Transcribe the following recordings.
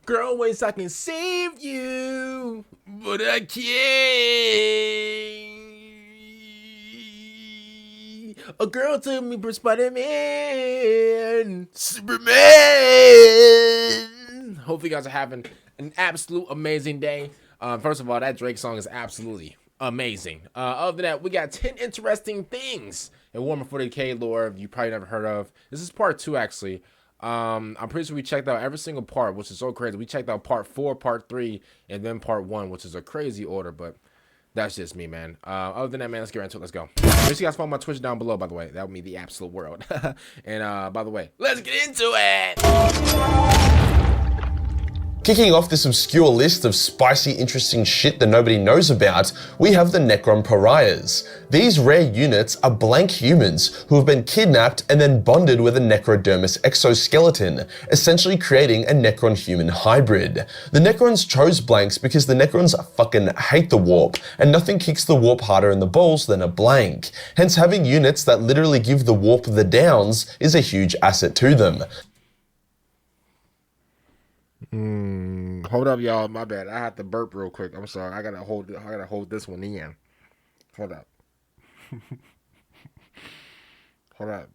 Girl, ways I can save you, but I can't. A girl took me for Spider-Man, Superman. Hopefully you guys are having an absolute amazing day. First of all, that Drake song is absolutely amazing. Other than that, we got 10 interesting things in Warhammer 40k lore you probably never heard of. This is part 2, actually. I'm pretty sure we checked out every single part, which is so crazy. We checked out part 4, part 3, and then part 1, which is a crazy order, but that's just me, man. Other than that, man, let's get right into it. Let's go. Make sure you guys follow my Twitch down below, by the way. That would mean the absolute world. And by the way, let's get into it. Kicking off this obscure list of spicy, interesting shit that nobody knows about, we have the Necron Pariahs. These rare units are blank humans who have been kidnapped and then bonded with a necrodermis exoskeleton, essentially creating a Necron-human hybrid. The Necrons chose blanks because the Necrons fucking hate the warp, and nothing kicks the warp harder in the balls than a blank. Hence, having units that literally give the warp the downs is a huge asset to them. Hold up, y'all. My bad. I have to burp real quick. I'm sorry. I gotta hold this one in. Hold up. Hold up.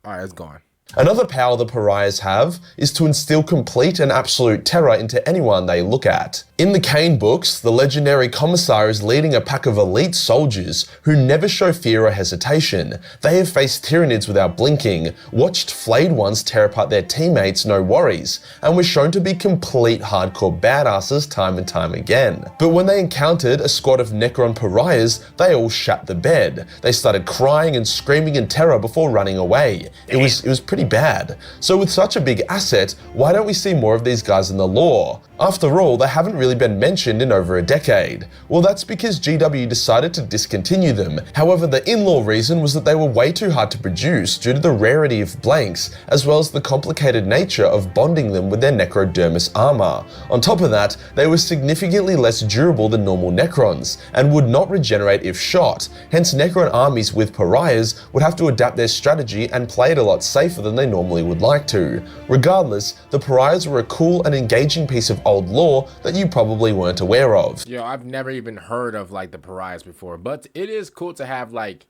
All right, it's gone. Another power the Pariahs have is to instill complete and absolute terror into anyone they look at. In the Kane books, the legendary Commissar is leading a pack of elite soldiers who never show fear or hesitation. They have faced Tyranids without blinking, watched flayed ones tear apart their teammates no worries, and were shown to be complete hardcore badasses time and time again. But when they encountered a squad of Necron Pariahs, they all shat the bed. They started crying and screaming in terror before running away. It was pretty bad. So with such a big asset, why don't we see more of these guys in the lore? After all, they haven't really been mentioned in over a decade. Well, that's because GW decided to discontinue them. However, the in-law reason was that they were way too hard to produce due to the rarity of blanks, as well as the complicated nature of bonding them with their necrodermis armor. On top of that, they were significantly less durable than normal Necrons, and would not regenerate if shot. Hence, Necron armies with Pariahs would have to adapt their strategy and play it a lot safer than they normally would like to. Regardless, the Pariahs were a cool and engaging piece of old lore that you probably weren't aware of. Yo, I've never even heard of like the Pariahs before, but it is cool to have like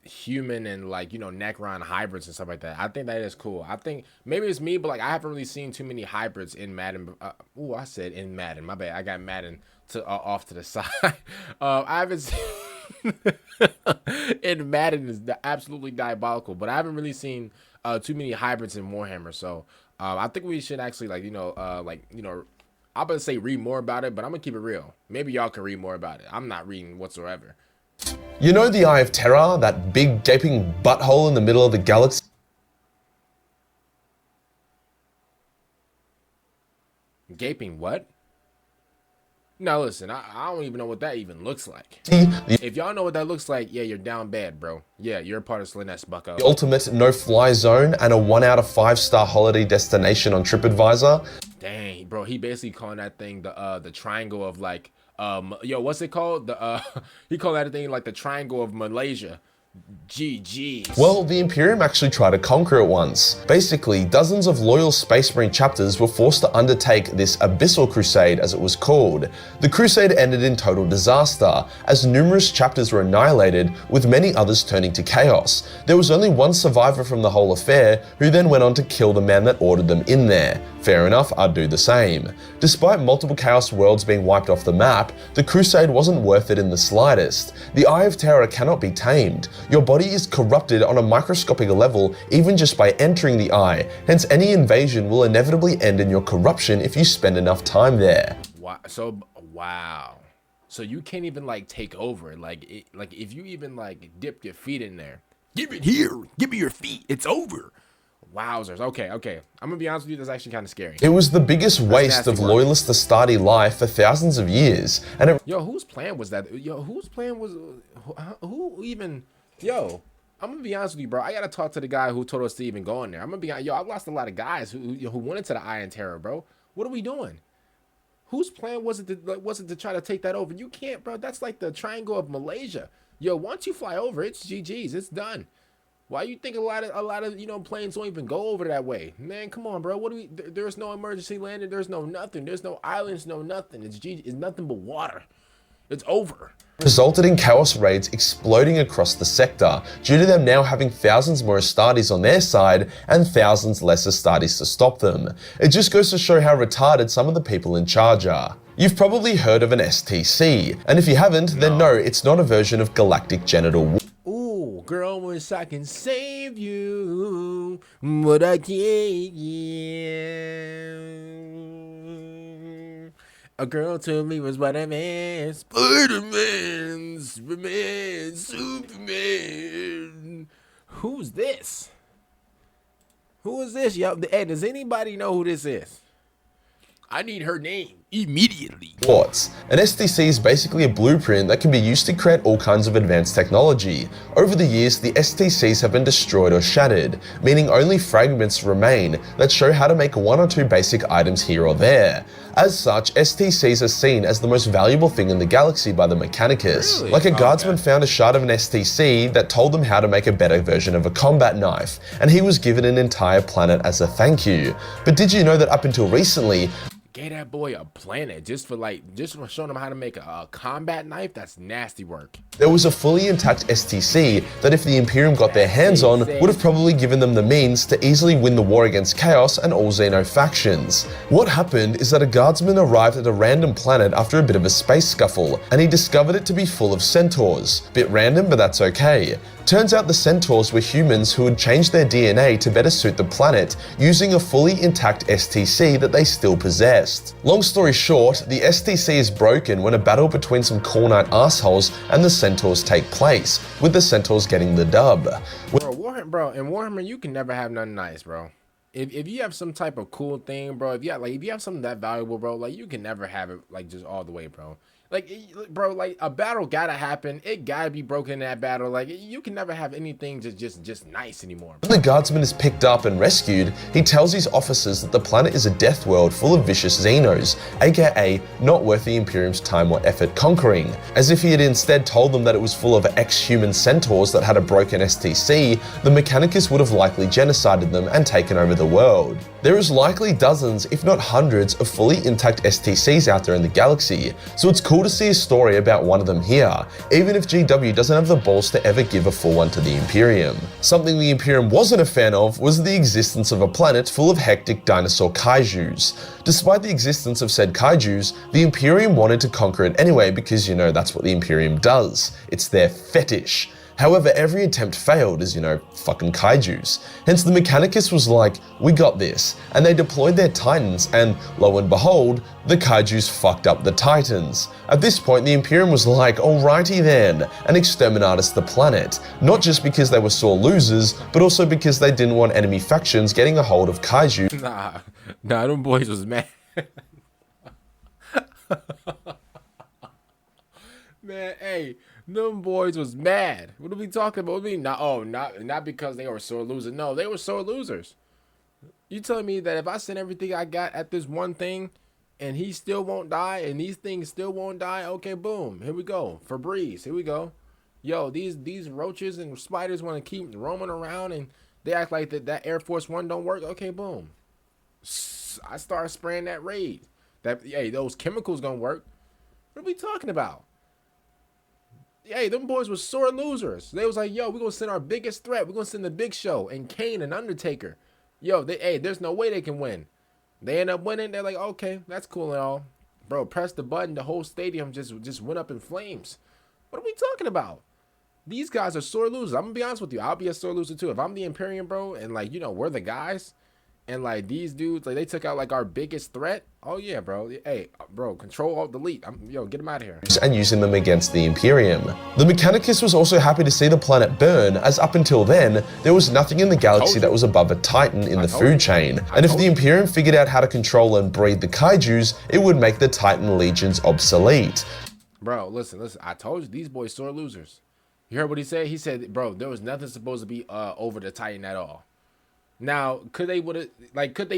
human and like, you know, Necron hybrids and stuff like that. I think that is cool. I think maybe it's me, but like I haven't really seen too many hybrids in Madden. I said in Madden. My bad. I got Madden to off to the side. I haven't seen in Madden is absolutely diabolical, but I haven't really seen too many hybrids in Warhammer. So I think we should actually I'm gonna say read more about it, but I'm gonna keep it real. Maybe y'all can read more about it. I'm not reading whatsoever. You know the Eye of Terror, that big gaping butthole in the middle of the galaxy? Gaping what? Now listen, I don't even know what that even looks like. If y'all know what that looks like, yeah, you're down bad, bro. Yeah, you're a part of Slaanesh, bucko. The ultimate no-fly zone and a 1 out of 5-star holiday destination on TripAdvisor. Dang, bro, he basically calling that thing the triangle of like what's it called? He called that thing like the triangle of Malaysia. GG's. Well, the Imperium actually tried to conquer it once. Basically, dozens of loyal Space Marine chapters were forced to undertake this Abyssal Crusade, as it was called. The crusade ended in total disaster, as numerous chapters were annihilated, with many others turning to chaos. There was only one survivor from the whole affair, who then went on to kill the man that ordered them in there. Fair enough, I'd do the same. Despite multiple Chaos worlds being wiped off the map, the Crusade wasn't worth it in the slightest. The Eye of Terror cannot be tamed. Your body is corrupted on a microscopic level even just by entering the Eye, hence any invasion will inevitably end in your corruption if you spend enough time there. Wow. So you can't even like take over. Like if you even like dip your feet in there. Give it here. Give me your feet. It's over. Wowzers. Okay. I'm gonna be honest with you, that's actually kind of scary. It was the biggest waste of loyalist Astarte life for thousands of years, and it— Yo, whose plan was that? Yo, whose plan was? Who even? Yo, I'm gonna be honest with you, bro. I gotta talk to the guy who told us to even go in there. I'm gonna be honest. Yo, I've lost a lot of guys who went into the Eye of Terror, bro. What are we doing? Whose plan was it to try to take that over? You can't, bro. That's like the triangle of Malaysia. Yo, once you fly over, it's GG's. It's done. Why you think a lot of you know planes don't even go over that way? Man, come on, bro. What do we? There's no emergency landing. There's no nothing. There's no islands. No nothing. It's nothing but water. It's over. Resulted in Chaos raids exploding across the sector due to them now having thousands more Astartes on their side and thousands less Astartes to stop them. It just goes to show how retarded some of the people in charge are. You've probably heard of an STC, and if you haven't, then no, it's not a version of Galactic Genital. Ooh, girl, wish I can save you, but I can't. A girl told me was Spider-Man, Spider-Man, Superman, Superman. Who's this? Who is this? Yo, hey, does anybody know who this is? I need her name immediately. An STC is basically a blueprint that can be used to create all kinds of advanced technology. Over the years, the STCs have been destroyed or shattered, meaning only fragments remain that show how to make one or two basic items here or there. As such, STCs are seen as the most valuable thing in the galaxy by the Mechanicus. Really? Like a guardsman found a shard of an STC that told them how to make a better version of a combat knife, and he was given an entire planet as a thank you. But did you know that up until recently, gave that boy a planet just for showing him how to make a combat knife? That's nasty work. there was a fully intact STC that if the Imperium got their hands on, would have probably given them the means to easily win the war against Chaos and all Xeno factions. What happened is that a guardsman arrived at a random planet after a bit of a space scuffle, and he discovered it to be full of centaurs. Bit random, but that's okay. Turns out the centaurs were humans who had changed their DNA to better suit the planet, using a fully intact STC that they still possessed. Long story short, the STC is broken when a battle between some Khornite assholes and the centaurs take place, with the centaurs getting the dub. Bro, in Warhammer, you can never have nothing nice, bro. If you have some type of cool thing, bro, if you have something that valuable, bro, like you can never have it like just all the way, bro. Like, bro, like a battle gotta happen. It gotta be broken in that battle. Like, you can never have anything just nice anymore, bro. When the guardsman is picked up and rescued, he tells his officers that the planet is a death world full of vicious Xenos, aka not worth the Imperium's time or effort conquering. As if he had instead told them that it was full of ex-human centaurs that had a broken STC, the Mechanicus would have likely genocided them and taken over the world. There is likely dozens, if not hundreds, of fully intact STCs out there in the galaxy, so it's cool to see a story about one of them here, even if GW doesn't have the balls to ever give a full one to the Imperium. Something the Imperium wasn't a fan of was the existence of a planet full of hectic dinosaur kaijus. Despite the existence of said kaijus, the Imperium wanted to conquer it anyway because, you know, that's what the Imperium does. It's their fetish. However, every attempt failed as, you know, fucking kaijus. Hence the Mechanicus was like, we got this, and they deployed their Titans, and lo and behold, the kaijus fucked up the Titans. At this point, the Imperium was like, alrighty then, and exterminatus the planet. Not just because they were sore losers, but also because they didn't want enemy factions getting a hold of kaiju. Nah, them boys was mad. Man, hey, them boys was mad. What are we talking about? I mean, not because they were sore losers. No, they were sore losers. You telling me that if I send everything I got at this one thing, and he still won't die, and these things still won't die? Okay, boom. Here we go. Febreze. Here we go. Yo, these roaches and spiders want to keep roaming around, and they act like that Air Force One don't work. Okay, boom. I start spraying that raid. Hey, those chemicals gonna work. What are we talking about? Hey, them boys were sore losers. They was like, yo, we're gonna send our biggest threat. We're gonna send the Big Show and Kane and Undertaker. Yo, there's no way they can win. They end up winning. They're like, okay, that's cool and all. Bro, press the button. The whole stadium just went up in flames. What are we talking about? These guys are sore losers. I'm gonna be honest with you. I'll be a sore loser too. If I'm the Imperium, bro, and like, you know, we're the guys, and like these dudes, like they took out like our biggest threat. Oh yeah, bro. Hey, bro, control alt delete. Yo, get them out of here. And using them against the Imperium. The Mechanicus was also happy to see the planet burn, as up until then, there was nothing in the galaxy that was above a Titan in the food chain. And if the Imperium figured out how to control and breed the kaijus, it would make the Titan legions obsolete. Bro, listen. I told you, these boys sore losers. You heard what he said? He said, bro, there was nothing supposed to be over the Titan at all. Now, could they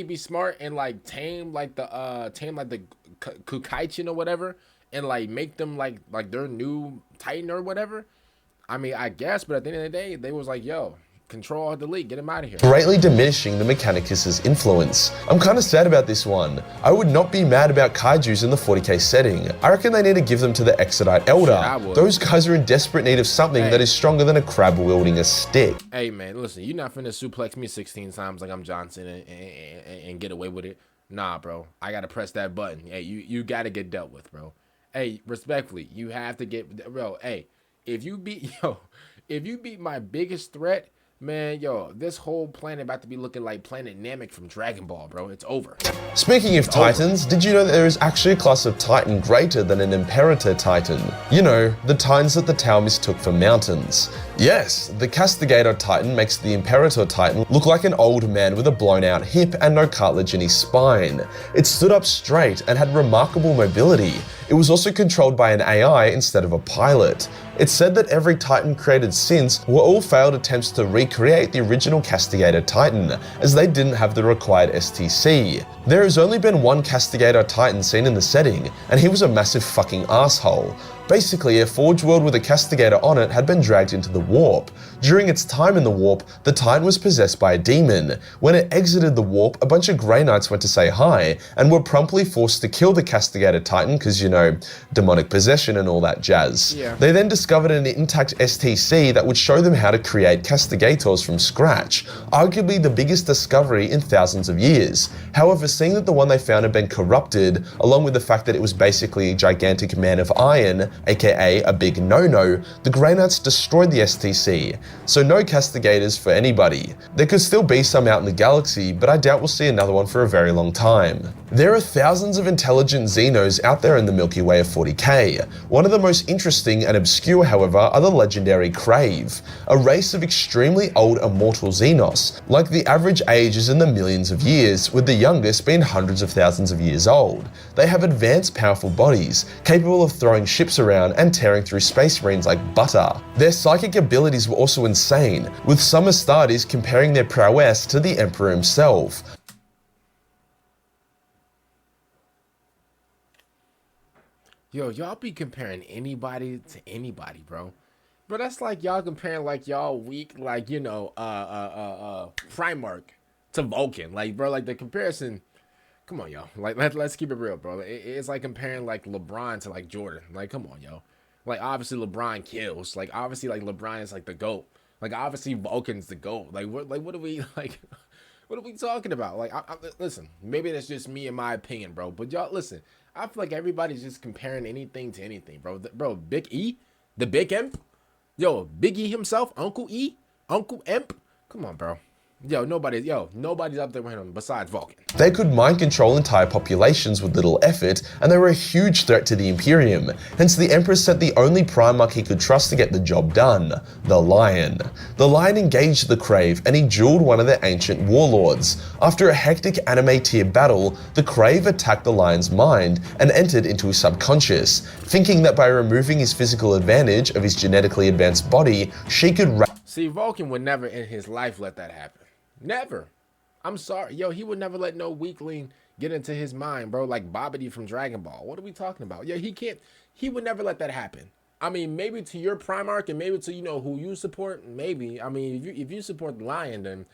be smart and like tame the Kukaichin or whatever, and like make them like their new Titan or whatever? I mean, I guess, but at the end of the day, they was like, yo, Control or delete, get him out of here. Greatly diminishing the Mechanicus' influence. I'm kind of sad about this one. I would not be mad about kaijus in the 40k setting. I reckon they need to give them to the Exodite Eldar. Those guys are in desperate need of something that is stronger than a crab wielding a stick. Hey man, listen, you're not finna suplex me 16 times like I'm Johnson and get away with it. Nah, bro, I gotta press that button. Hey, you gotta get dealt with, bro. Hey, respectfully, you have to get, bro. Hey, if you beat my biggest threat, man, yo, this whole planet about to be looking like Planet Namek from Dragon Ball, bro. It's over. Speaking of Titans, did you know that there is actually a class of Titan greater than an Imperator Titan? You know, the Titans that the Tau mistook for mountains. Yes, the Castigator Titan makes the Imperator Titan look like an old man with a blown out hip and no cartilage in his spine. It stood up straight and had remarkable mobility. It was also controlled by an AI instead of a pilot. It's said that every Titan created since were all failed attempts to recreate the original Castigator Titan, as they didn't have the required STC. There has only been one Castigator Titan seen in the setting, and he was a massive fucking asshole. Basically, a Forge world with a Castigator on it had been dragged into the warp. During its time in the warp, the Titan was possessed by a demon. When it exited the warp, a bunch of Grey Knights went to say hi, and were promptly forced to kill the Castigator Titan because, you know, demonic possession and all that jazz. Yeah. They then discovered an intact STC that would show them how to create Castigators from scratch, arguably the biggest discovery in thousands of years. However, seeing that the one they found had been corrupted, along with the fact that it was basically a gigantic man of iron, aka a big no-no, the Grey Knights destroyed the STC, so no Castigators for anybody. There could still be some out in the galaxy, but I doubt we'll see another one for a very long time. There are thousands of intelligent Xenos out there in the Milky Way of 40k. One of the most interesting and obscure, however, are the legendary Crave, a race of extremely old immortal Xenos. Like, the average age is in the millions of years, with the youngest being hundreds of thousands of years old. They have advanced, powerful bodies, capable of throwing ships around and tearing through space marines like butter. Their psychic abilities were also insane, with some Astartes comparing their prowess to the Emperor himself. Yo, y'all be comparing anybody to anybody, bro. Bro, that's like y'all comparing like y'all weak, like, you know, Primarch to Vulcan. Like, bro, like the comparison, come on, yo. Like, let's keep it real, bro. It's like comparing like LeBron to like Jordan. Like, come on, yo. Like, obviously LeBron kills. Like, obviously like LeBron is like the GOAT. Like, obviously Vulcan's the GOAT. Like, what are we like? What are we talking about? Like, listen, maybe that's just me and my opinion, bro. But y'all, listen, I feel like everybody's just comparing anything to anything, bro. Bro, Big E, the Big Imp, yo, Big E himself, Uncle E, Uncle Imp. Come on, bro. Nobody's up there with him besides Vulcan. They could mind control entire populations with little effort, and they were a huge threat to the Imperium. Hence, the Emperor sent the only Primarch he could trust to get the job done, the Lion. The Lion engaged the Crave, and he dueled one of their ancient warlords. After a hectic anime tier battle, the Crave attacked the Lion's mind and entered into his subconscious, thinking that by removing his physical advantage of his genetically advanced body, she could See, Vulcan would never in his life let that happen. Never. I'm sorry. Yo, he would never let no weakling get into his mind, bro. Like Bobbity from Dragon Ball. What are we talking about? Yeah, he would never let that happen. I mean, maybe to your Primarch and maybe to, you know, who you support, maybe. I mean, if you support the Lion, then,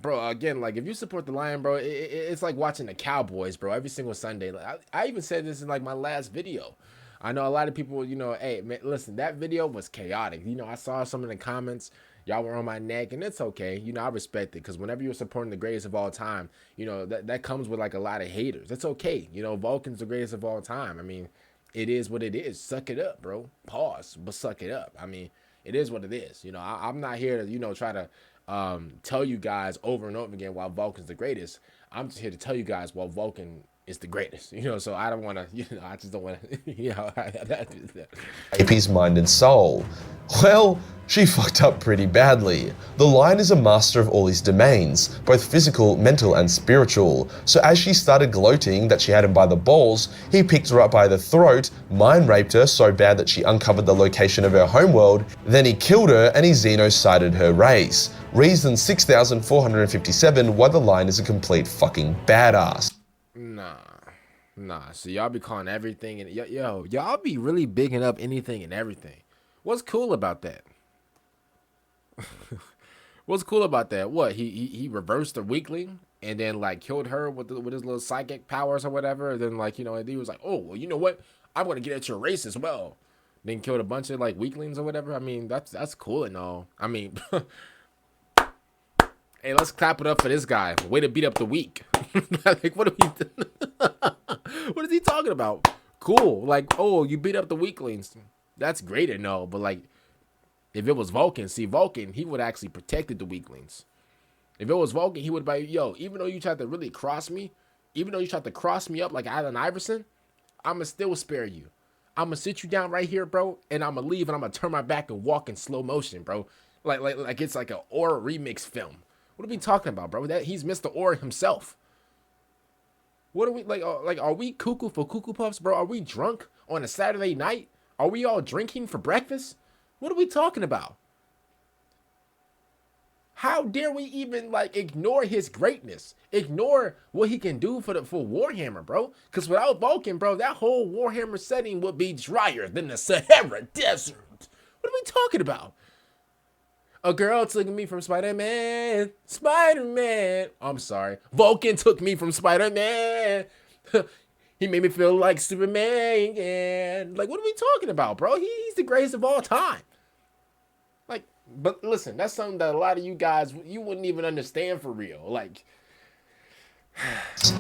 bro, again, like, if you support the Lion, bro, it's like watching the Cowboys, bro, every single Sunday. Like, I even said this in, like, my last video. I know a lot of people, you know, hey, man, listen, that video was chaotic. You know, I saw some of the comments. Y'all were on my neck, and it's okay. You know, I respect it, because whenever you're supporting the greatest of all time, you know, that comes with, like, a lot of haters. It's okay. You know, Vulcan's the greatest of all time. I mean, it is what it is. Suck it up, bro. Pause, but suck it up. I mean, it is what it is. You know, I'm not here to, you know, try to tell you guys over and over again why Vulcan's the greatest. I'm just here to tell you guys why Vulcan is the greatest, you know, so I don't want to, you know, I just don't want to, you know, AP's mind and soul. Well, she fucked up pretty badly. The Lion is a master of all his domains, both physical, mental, and spiritual. So as she started gloating that she had him by the balls, he picked her up by the throat, mind raped her so bad that she uncovered the location of her homeworld, then he killed her and he xenocided her race. Reason 6457 why the Lion is a complete fucking badass. Nah. So y'all be calling everything and y'all be really bigging up anything and everything. What's cool about that? What's cool about that? What he reversed the weakling and then like killed her with his little psychic powers or whatever. And then like he was like, oh well, you know what? I'm gonna get at your race as well. Then killed a bunch of like weaklings or whatever. I mean that's cool and all. I mean, hey, let's clap it up for this guy. Way to beat up the weak. Like what are we? What is he talking about? Cool. Like oh, you beat up the weaklings. That's great and all, but like. If it was Vulcan, he would actually protected the weaklings. If it was Vulcan, he would be like, yo, even though you tried to really cross me, even though you tried to cross me up like Allen Iverson, I'ma still spare you. I'ma sit you down right here, bro, and I'ma leave and I'ma turn my back and walk in slow motion, bro. Like it's like an Aura remix film. What are we talking about, bro? That he's Mr. Aura himself. What are we like? Are we cuckoo for Cuckoo Puffs, bro? Are we drunk on a Saturday night? Are we all drinking for breakfast? What are we talking about? How dare we even like ignore his greatness? Ignore what he can do for Warhammer, bro? Because without Vulcan, bro, that whole Warhammer setting would be drier than the Sahara Desert. What are we talking about? A girl took me from Spider-Man. Spider-Man. I'm sorry. Vulcan took me from Spider-Man. He made me feel like Superman. And like, what are we talking about, bro? He's the greatest of all time. Like, but listen, that's something that a lot of you guys, you wouldn't even understand for real. Like,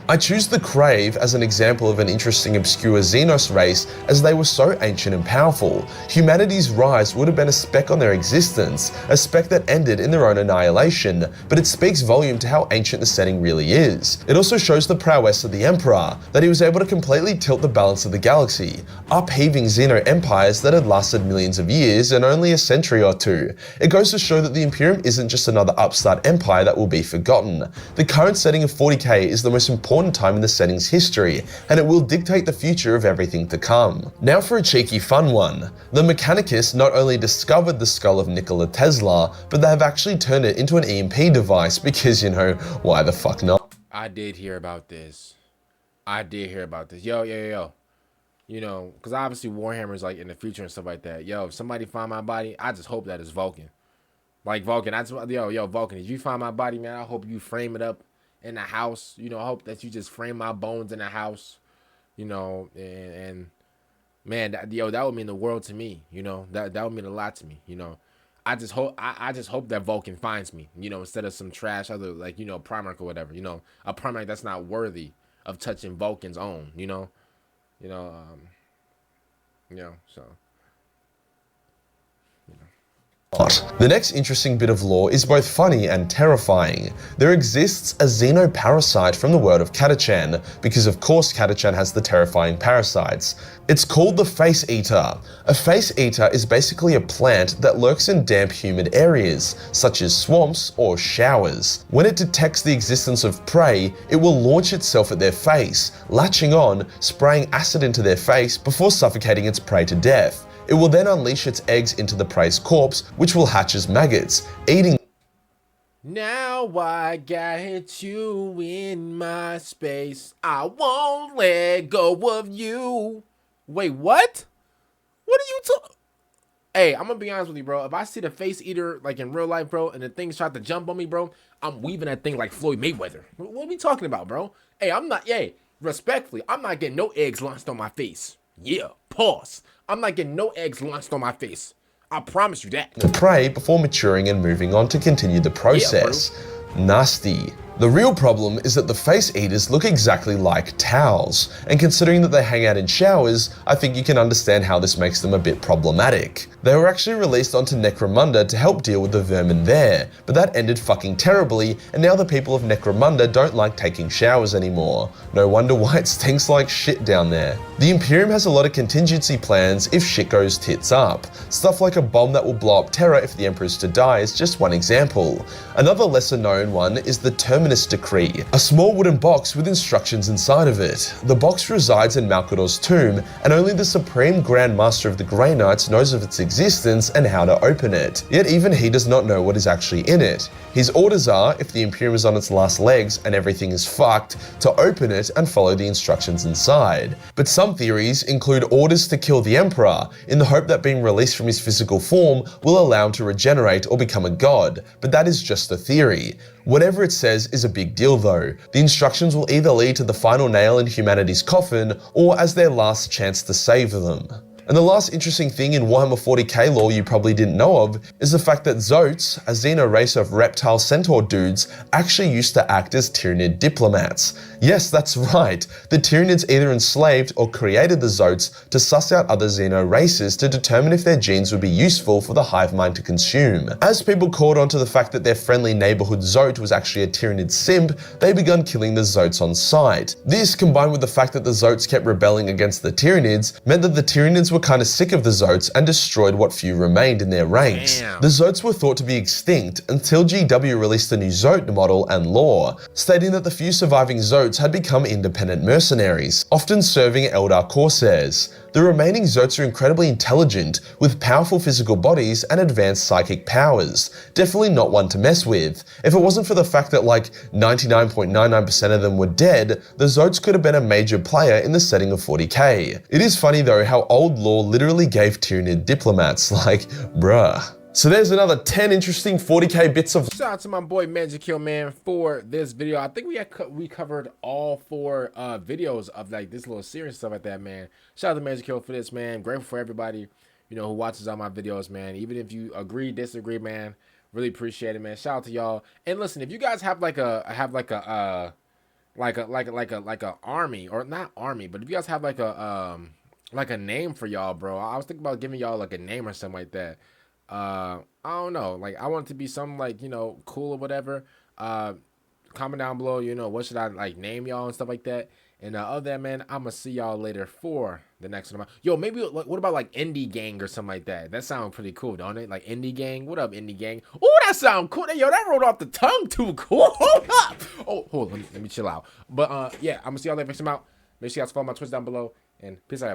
I choose the Crave as an example of an interesting obscure Xenos race as they were so ancient and powerful. Humanity's rise would have been a speck on their existence, a speck that ended in their own annihilation, but it speaks volume to how ancient the setting really is. It also shows the prowess of the Emperor, that he was able to completely tilt the balance of the galaxy, upheaving Xeno empires that had lasted millions of years and only a century or two. It goes to show that the Imperium isn't just another upstart empire that will be forgotten. The current setting of 40k is the most important time in the setting's history, and it will dictate the future of everything to come. Now for a cheeky fun one. The Mechanicus not only discovered the skull of Nicola Tesla, but they have actually turned it into an EMP device because, you know, why the fuck not? I did hear about this. Yo. You know, because obviously Warhammer is like in the future and stuff like that. Yo, if somebody find my body, I just hope that it's Vulcan. Like Vulcan, yo, Vulcan, if you find my body, man, I hope you frame it up in the house. You know, I hope that you just frame my bones in the house. You know, and man, that would mean the world to me. You know, that would mean a lot to me. You know, I just hope that Vulcan finds me. You know, instead of some trash other like Primarch or whatever. You know, a Primarch that's not worthy of touching Vulcan's own. So. The next interesting bit of lore is both funny and terrifying. There exists a xeno parasite from the world of Catachan, because of course Catachan has the terrifying parasites. It's called the Face Eater. A Face Eater is basically a plant that lurks in damp, humid areas, such as swamps or showers. When it detects the existence of prey, it will launch itself at their face, latching on, spraying acid into their face before suffocating its prey to death. It will then unleash its eggs into the prey's corpse, which will hatch as maggots, eating. Now I got you in my space. I won't let go of you. Wait, what? What are you talking? Hey, I'm gonna be honest with you, bro. If I see the Face Eater like in real life, bro, and the thing's trying to jump on me, bro, I'm weaving that thing like Floyd Mayweather. What are we talking about, bro? Hey, respectfully, I'm not getting no eggs launched on my face. Yeah, pause. I'm not getting no eggs launched on my face. I promise you that. To prey before maturing and moving on to continue the process. Yeah, nasty. The real problem is that the Face Eaters look exactly like towels, and considering that they hang out in showers, I think you can understand how this makes them a bit problematic. They were actually released onto Necromunda to help deal with the vermin there, but that ended fucking terribly, and now the people of Necromunda don't like taking showers anymore. No wonder why it stinks like shit down there. The Imperium has a lot of contingency plans if shit goes tits up. Stuff like a bomb that will blow up Terra if the Emperor is to die is just one example. Another lesser known one is the Terminator Terminus Decree, a small wooden box with instructions inside of it. The box resides in Malcador's tomb, and only the Supreme Grand Master of the Grey Knights knows of its existence and how to open it. Yet even he does not know what is actually in it. His orders are, if the Imperium is on its last legs and everything is fucked, to open it and follow the instructions inside. But some theories include orders to kill the Emperor, in the hope that being released from his physical form will allow him to regenerate or become a god, but that is just a theory. Whatever it says is a big deal though. The instructions will either lead to the final nail in humanity's coffin, or as their last chance to save them. And the last interesting thing in Warhammer 40k lore you probably didn't know of is the fact that Tzeentch, a Xeno race of reptile centaur dudes, actually used to act as Tyranid diplomats. Yes, that's right. The Tyranids either enslaved or created the Tzeentch to suss out other Xeno races to determine if their genes would be useful for the hive mind to consume. As people caught on to the fact that their friendly neighborhood Tzeentch was actually a Tyranid simp, they began killing the Tzeentch on sight. This, combined with the fact that the Tzeentch kept rebelling against the Tyranids, meant that the Tyranids were kind of sick of the Tzeentch and destroyed what few remained in their ranks. Damn. The Tzeentch were thought to be extinct until GW released the new Tzeentch model and lore, stating that the few surviving Tzeentch had become independent mercenaries, often serving Eldar corsairs. The remaining Tzeentch are incredibly intelligent, with powerful physical bodies and advanced psychic powers. Definitely not one to mess with. If it wasn't for the fact that like 99.99% of them were dead, the Tzeentch could have been a major player in the setting of 40k. It is funny though how old lore literally gave Tyranid diplomats, like, bruh. So there's another 10 interesting 40k bits of— Shout out to my boy Majorkill, man, for this video. I think we covered all 4 videos of like this little series and stuff like that, man. Shout out to Majorkill for this, man. Grateful for everybody, you know, who watches all my videos, man. Even if you agree, disagree, man, really appreciate it, man. Shout out to y'all. And listen, if you guys have like a army, or not army, but if you guys have like a name for y'all, bro, I was thinking about giving y'all like a name or something like that. I don't know, like I want it to be something like, you know, cool or whatever. Comment down below, you know, what should I like name y'all and stuff like that. And other than that, man, I'm gonna see y'all later for the next one. Yo, maybe what about like Indie Gang or something like that? That sounds pretty cool, don't it? Like Indie Gang. What up, Indie Gang? Oh, that sound cool. Yo, that rolled off the tongue too cool. Hold up. Oh, hold on, let me chill out. But yeah, I'm gonna see y'all later. Check them out. Make sure you guys follow my Twitch down below, and peace out.